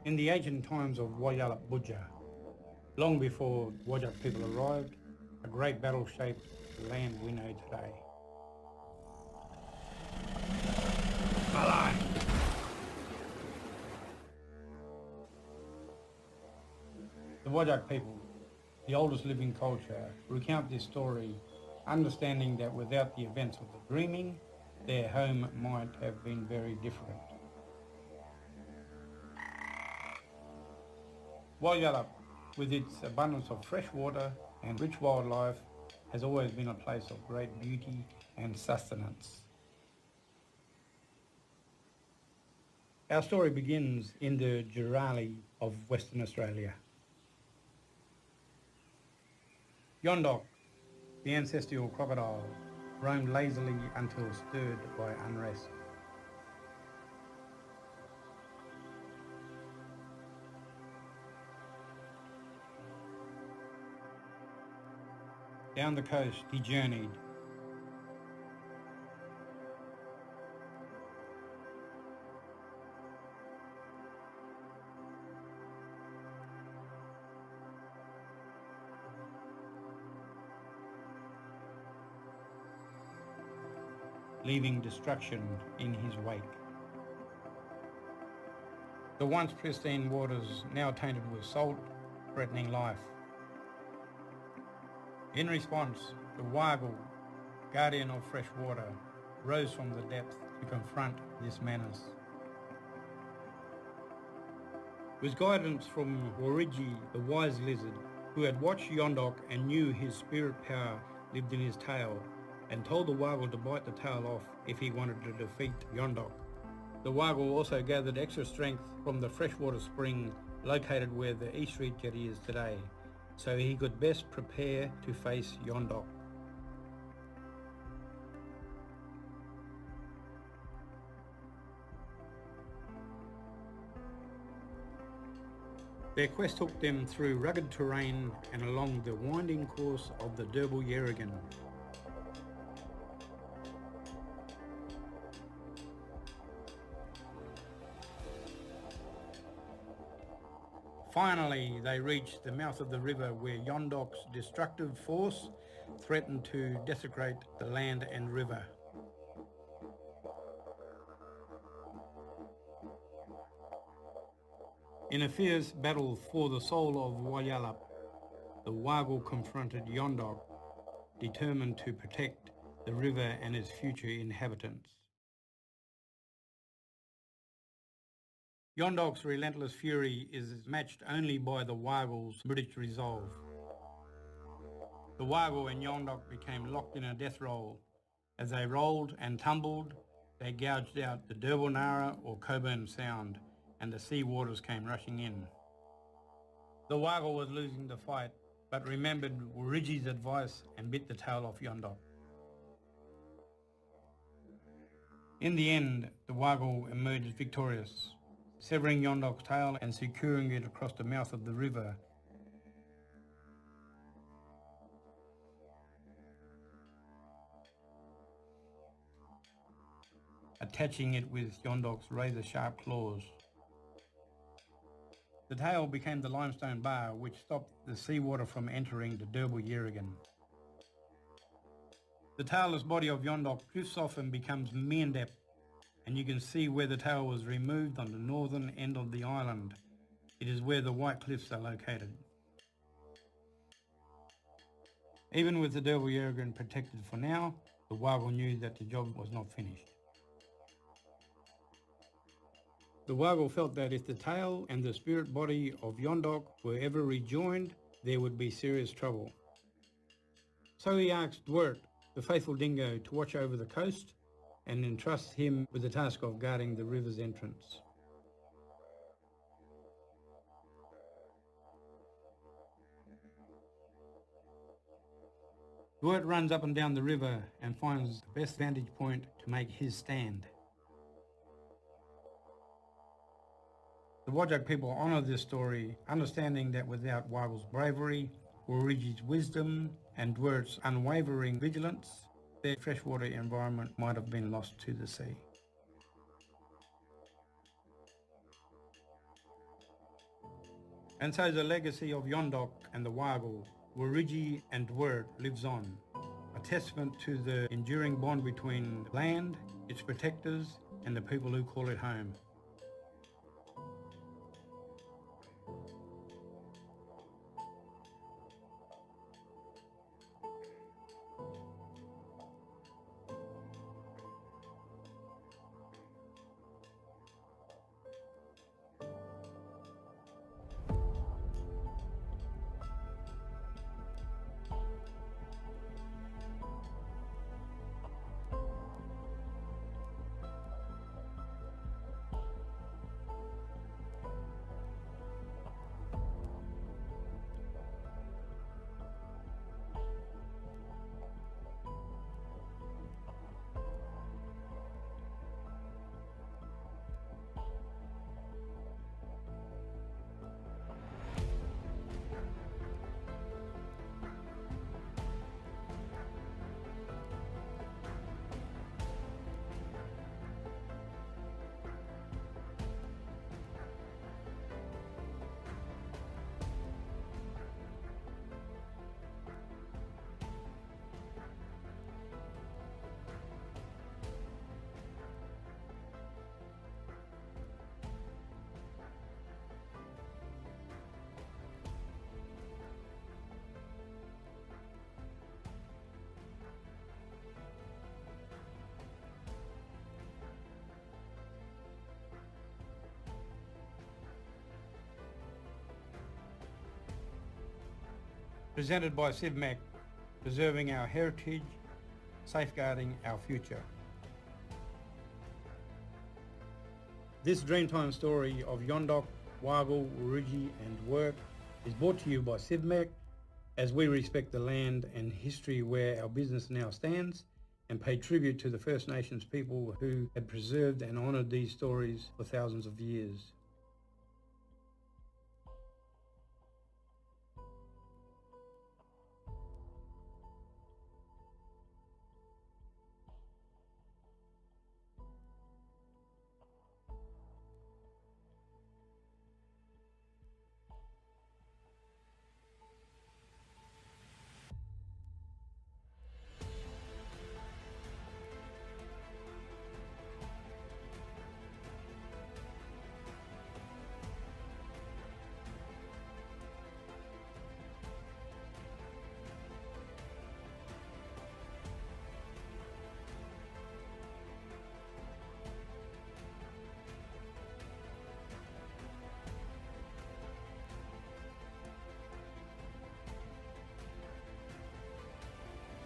In the ancient times of Walyalup long before Wajak people arrived, a great battle shaped the land we know today. The Wajak people, the oldest living culture, recount this story, understanding that without the events of the dreaming, their home might have been very different. Walyalup, with its abundance of fresh water and rich wildlife, has always been a place of great beauty and sustenance. Our story begins in the Jirali of Western Australia. Yondok, the ancestral crocodile, roamed lazily until stirred by unrest. Down the coast he journeyed. Leaving destruction in his wake. The once pristine waters now tainted with salt, threatening life. In response, the Wargle, guardian of fresh water, rose from the depth to confront this menace. With guidance from Warigi, the wise lizard, who had watched Yondok and knew his spirit power lived in his tail, and told the Wargle to bite the tail off if he wanted to defeat Yondok. The Wargle also gathered extra strength from the freshwater spring located where the East Street jetty is today, so he could best prepare to face Yondok. Their quest took them through rugged terrain and along the winding course of the Yerrigan. Finally, they reached the mouth of the river where Yondok's destructive force threatened to desecrate the land and river. In a fierce battle for the soul of Walyalup, the Wargle confronted Yondok, determined to protect the river and its future inhabitants. Yondok's relentless fury is matched only by the Wargle's British resolve. The Wargle and Yondok became locked in a death roll. As they rolled and tumbled, they gouged out the Nara or Coburn Sound, and the sea waters came rushing in. The Wargle was losing the fight, but remembered Warigi's advice and bit the tail off Yondok. In the end, the Wargle emerged victorious, severing Yondok's tail and securing it across the mouth of the river. Attaching it with Yondok's razor-sharp claws. The tail became the limestone bar which stopped the seawater from entering the Yerrigan. The tailless body of Yondok drifts off and becomes Meandep, and you can see where the tail was removed on the northern end of the island. It is where the White Cliffs are located. Even with the Yerrigan protected for now, the Wargle knew that the job was not finished. The Wargle felt that if the tail and the spirit body of Yondok were ever rejoined, there would be serious trouble. So he asked Dwert, the faithful dingo, to watch over the coast and entrust him with the task of guarding the river's entrance. Dwert runs up and down the river and finds the best vantage point to make his stand. The Wajak people honour this story, understanding that without Wargle's bravery, Warigi's wisdom and Dwert's unwavering vigilance, their freshwater environment might have been lost to the sea. And so the legacy of Yondok and the Wargle, Wurigi and Wurt lives on, a testament to the enduring bond between land, its protectors, and the people who call it home. Presented by CIVMAC, preserving our heritage, safeguarding our future. This Dreamtime story of Yondok, Wargle, Wurigi and Wurt is brought to you by CIVMAC as we respect the land and history where our business now stands and pay tribute to the First Nations people who have preserved and honoured these stories for thousands of years.